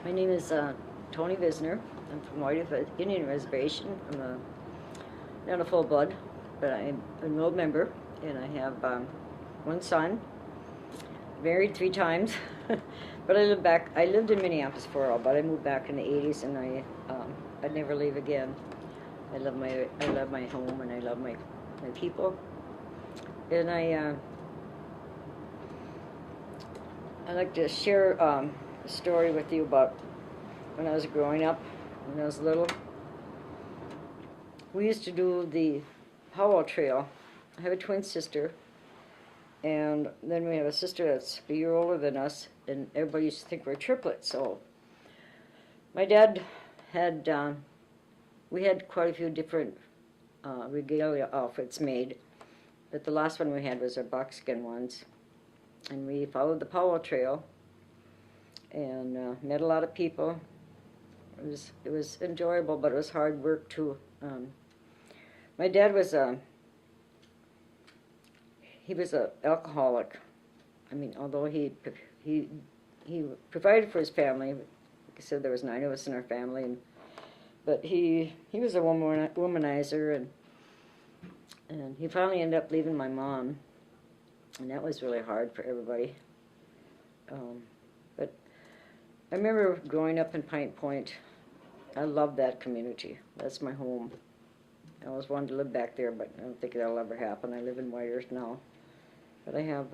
My name is Tony Vizenor. I'm from Ojibwe Indian Reservation. I'm not a full blood, but I'm an enrolled member, and I have one son, married 3 times. But I lived in Minneapolis for a while, but I moved back in the 80s, and I'd never leave again. I love my home, and I love my people. And I'd like to share a story with you about when I was growing up, when I was little. We used to do the powwow trail. I have a twin sister, and then we have a sister that's a year older than us, and everybody used to think we're triplets. So my dad had, we had quite a few different regalia outfits made, but the last one we had was our buckskin ones. And we followed the powwow trail and met a lot of people. It was enjoyable, but it was hard work too. My dad was he was an alcoholic. I mean, although he provided for his family. Like I said, there was 9 of us in our family, but he was a womanizer, and he finally ended up leaving my mom, and that was really hard for everybody. But I remember growing up in Pine Point. I love that community. That's my home. I always wanted to live back there, but I don't think that'll ever happen. I live in Whitehurst now. But I have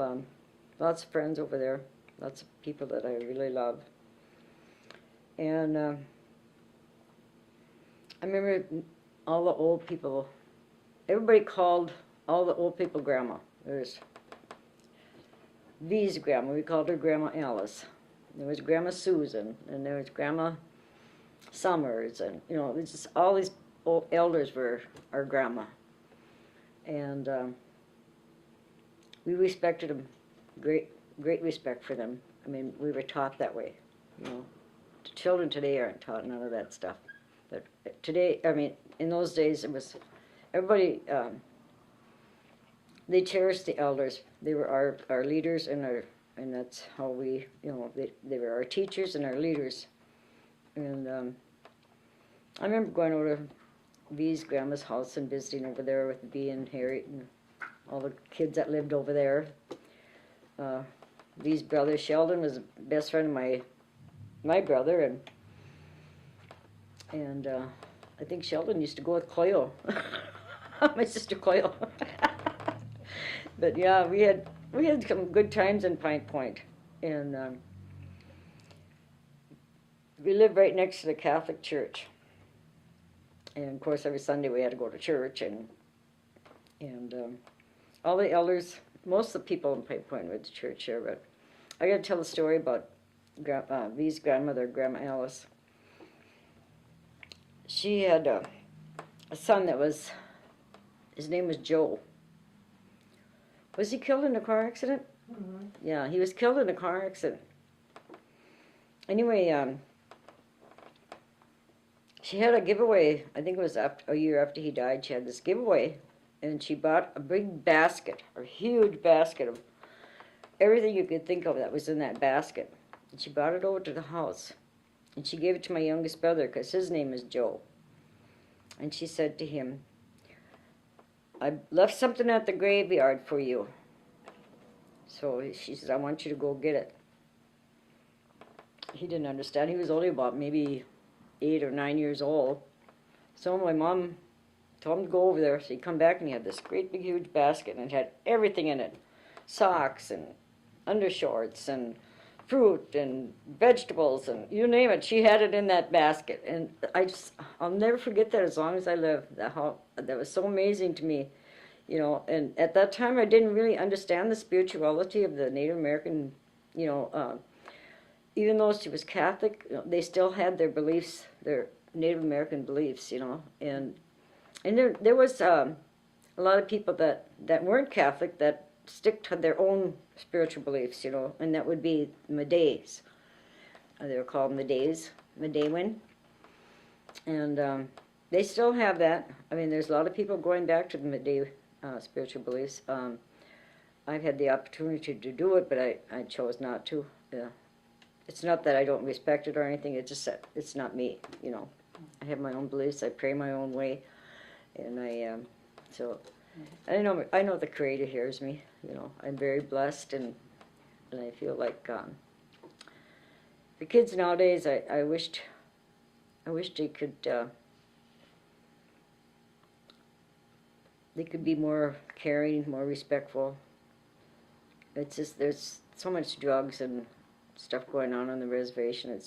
lots of friends over there, lots of people that I really love. And I remember all the old people, everybody called all the old people Grandma. There's V's grandma, we called her Grandma Alice. There was Grandma Susan, and there was Grandma Summers, and it was just all these old elders were our grandma. And we respected them, great respect for them. I mean, we were taught that way. The children today aren't taught none of that stuff. But today, I mean, in those days, it was everybody. They cherished the elders. They were our leaders, and that's how we, they were our teachers and our leaders. And I remember going over to V's grandma's house and visiting over there with V and Harriet and all the kids that lived over there. V's brother Sheldon was the best friend of my brother, and I think Sheldon used to go with Cleo, my sister Cleo. But yeah, we had some good times in Pine Point, and we lived right next to the Catholic church. And of course, every Sunday we had to go to church, and all the elders, most of the people in Pine Point went to church here. But I got to tell a story about V's grandmother, Grandma Alice. She had a son his name was Joe. Was he killed in a car accident? Mm-hmm. Yeah, he was killed in a car accident. Anyway, she had a giveaway. I think it was a year after he died. She had this giveaway, and she bought a big basket, a huge basket of everything you could think of that was in that basket. And she brought it over to the house, and she gave it to my youngest brother because his name is Joe. And she said to him, "I left something at the graveyard for you." So she said, "I want you to go get it." He didn't understand. He was only about maybe 8 or 9 years old. So my mom told him to go over there. So he'd come back, and he had this great big huge basket, and it had everything in it. Socks and undershorts and fruit and vegetables and you name it. She had it in that basket. And I'll never forget that as long as I live. That was so amazing to me. And at that time I didn't really understand the spirituality of the Native American, even though she was Catholic, they still had their beliefs, their Native American beliefs, and there was a lot of people that weren't Catholic that stick to their own spiritual beliefs, and that would be Medays. They were called Medewin, and they still have that. I mean, there's a lot of people going back to the Meday spiritual beliefs. I've had the opportunity to do it, but I chose not to. It's not that I don't respect it or anything, it's just that it's not me, you know. I have my own beliefs, I pray my own way, and so, I know the Creator hears me, you know. I'm very blessed, and I feel like, the kids nowadays, I wished they could be more caring, more respectful. It's just, there's so much drugs and stuff going on the reservation.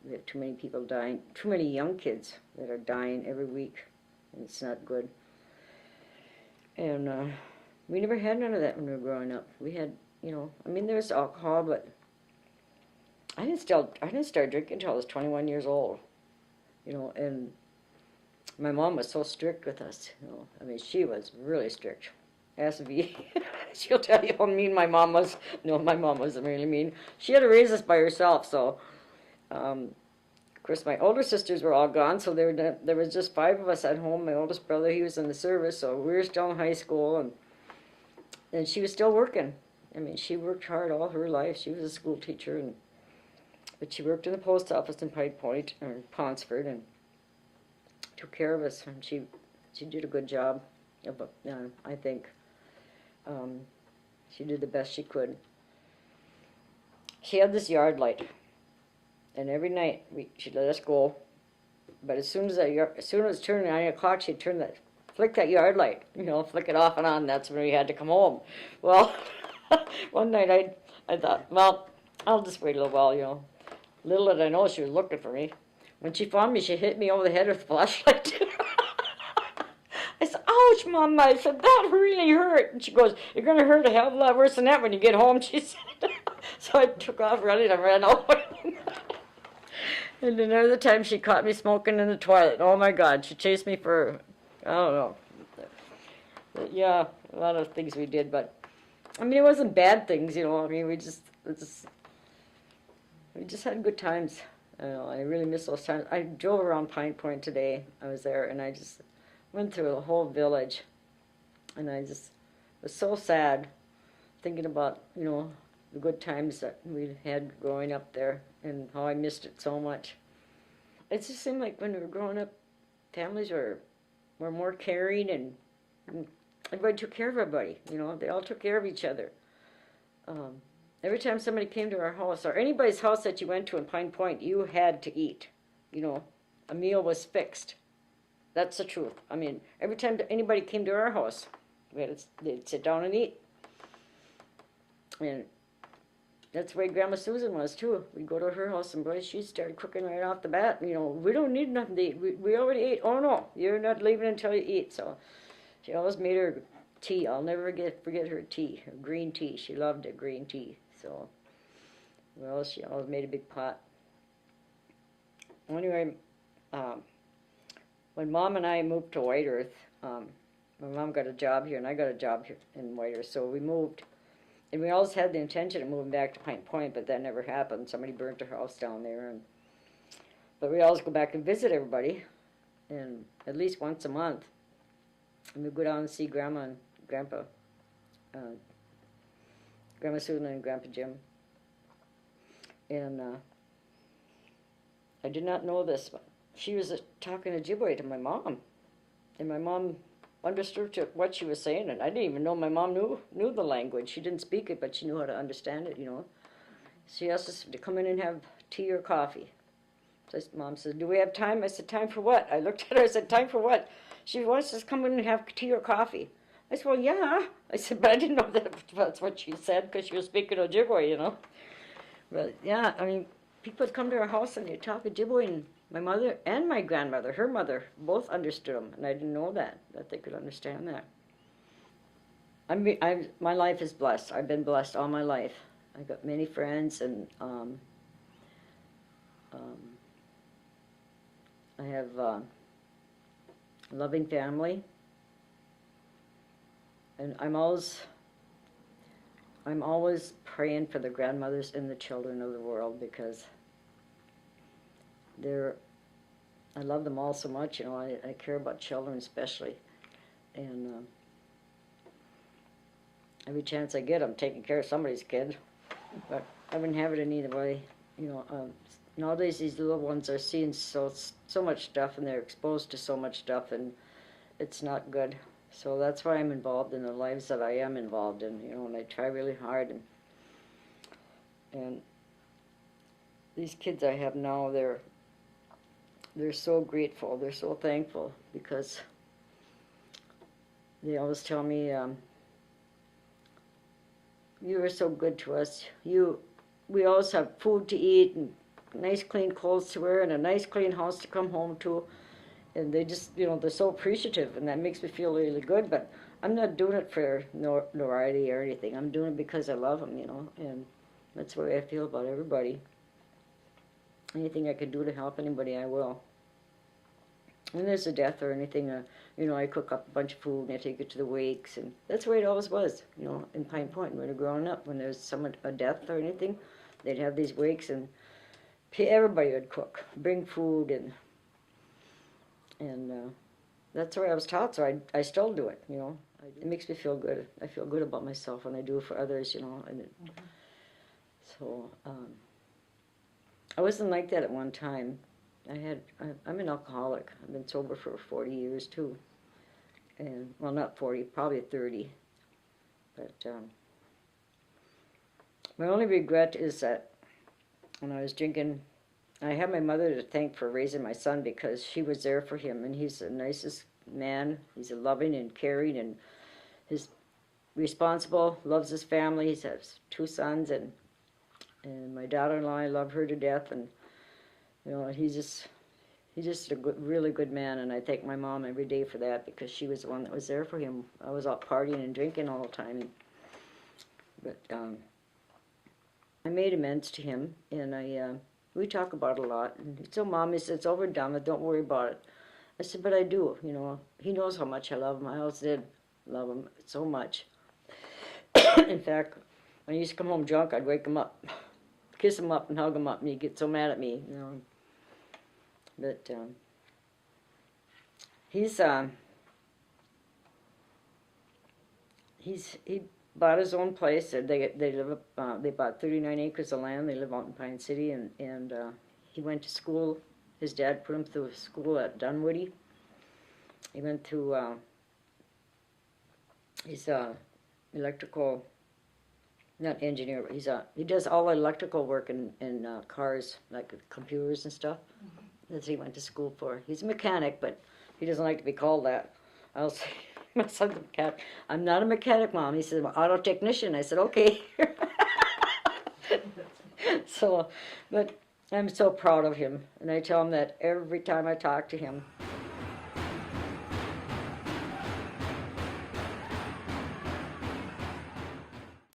We have too many people dying, too many young kids that are dying every week, and it's not good. And we never had none of that when we were growing up. We had, you know, I mean, there was alcohol, but I didn't start drinking until I was 21 years old, you know, and my mom was so strict with us, you know. I mean, she was really strict. Ask V. She'll tell you how mean my mom was. No, my mom wasn't really mean. She had to raise us by herself, so, of course, my older sisters were all gone, so there was just 5 of us at home. My oldest brother, he was in the service, so we were still in high school, and she was still working. I mean, she worked hard all her life. She was a school teacher, but she worked in the post office in Pine Point, or Ponsford, and took care of us, and she did a good job, I think. She did the best she could. She had this yard light, and every night she'd let us go, but as soon as it was turning 9 o'clock, she'd flick that yard light, you know, flick it off and on. That's when we had to come home. Well, one night I thought, well, I'll just wait a little while, you know. Little did I know she was looking for me. When she found me, she hit me over the head with a flashlight. I said, ouch, Mom. I said, that really hurt. And she goes, you're going to hurt a hell of a lot worse than that when you get home, she said. So I took off running and ran out. And another time she caught me smoking in the toilet. Oh, my God. She chased me for, I don't know. Yeah, a lot of things we did. But, I mean, it wasn't bad things, you know. I mean, we just had good times. I really miss those times. I drove around Pine Point today. I was there, and I just went through the whole village, and I just was so sad thinking about, you know, the good times that we had growing up there and how I missed it so much. It just seemed like when we were growing up, families were more caring, and everybody took care of everybody, you know. They all took care of each other. Every time somebody came to our house, or anybody's house that you went to in Pine Point, you had to eat. You know, a meal was fixed. That's the truth. I mean, every time anybody came to our house, they'd sit down and eat. And that's the way Grandma Susan was, too. We'd go to her house, and boy, she started cooking right off the bat. You know, we don't need nothing to eat. We already ate. Oh, no, you're not leaving until you eat. So she always made her tea. I'll never forget her tea, her green tea. She loved it, green tea. So, well, she always made a big pot. Anyway, when Mom and I moved to White Earth, my mom got a job here, and I got a job here in White Earth, so we moved. And we always had the intention of moving back to Pine Point, but that never happened. Somebody burnt her house down there. But we always go back and visit everybody, and at least once a month. And we'd go down and see Grandma and Grandpa. Grandma Susan and Grandpa Jim. And I did not know this, but she was talking Ojibwe to my mom. And my mom understood what she was saying, and I didn't even know my mom knew the language. She didn't speak it, but she knew how to understand it, you know. She asked us to come in and have tea or coffee. So Mom said, do we have time? I said, time for what? I looked at her, I said, time for what? She wants us to come in and have tea or coffee. I said, well, yeah. I said, but I didn't know that's what she said, because she was speaking Ojibwe, you know. But, yeah, I mean, people would come to our house and they'd talk Ojibwe, and my mother and my grandmother, her mother, both understood them, and I didn't know that they could understand that. My life is blessed. I've been blessed all my life. I got many friends, and I have a loving family. And I'm always praying for the grandmothers and the children of the world, because I love them all so much, you know. I care about children especially. And every chance I get, I'm taking care of somebody's kid. But I wouldn't have it in either way. Nowadays these little ones are seeing so much stuff, and they're exposed to so much stuff, and it's not good. So that's why I'm involved in the lives that I am involved in, and I try really hard. And these kids I have now, they're so grateful, they're so thankful, because they always tell me, you are so good to us. We always have food to eat and nice clean clothes to wear and a nice clean house to come home to. And they just, they're so appreciative, and that makes me feel really good. But I'm not doing it for notoriety or anything. I'm doing it because I love them, and that's the way I feel about everybody. Anything I can do to help anybody, I will. When there's a death or anything, I cook up a bunch of food and I take it to the wakes, and that's the way it always was, in Pine Point when we were growing up. When there's a death or anything, they'd have these wakes, and everybody would cook, bring food, and that's the way I was taught. So I still do it, It makes me feel good. I feel good about myself when I do it for others, and so I wasn't like that at one time. I'm an alcoholic. I've been sober for 40 years too. And, well, not 40, probably 30. But my only regret is that when I was drinking, I have my mother to thank for raising my son, because she was there for him, and he's the nicest man. He's a loving and caring, and he's responsible, loves his family. He has 2 sons, and my daughter-in-law, I love her to death, and he's just a really good man, and I thank my mom every day for that, because she was the one that was there for him. I was out partying and drinking all the time, but I made amends to him, and we talk about it a lot. And he said, Mom, he said, it's over and done with, don't worry about it. I said, but I do, he knows how much I love him. I always did love him so much. In fact, when he used to come home drunk, I'd wake him up, kiss him up and hug him up, and he'd get so mad at me, But he bought his own place. They bought 39 acres of land. They live out in Pine City, and he went to school. His dad put him through school at Dunwoody. He went through. He's electrical, not engineer, but he does all electrical work in cars, like computers and stuff. That's what he went to school for. He's a mechanic, but he doesn't like to be called that. I'll say, my son's a mechanic. I'm not a mechanic, Mom. He said, well, auto technician. I said, okay. So, but I'm so proud of him, and I tell him that every time I talk to him.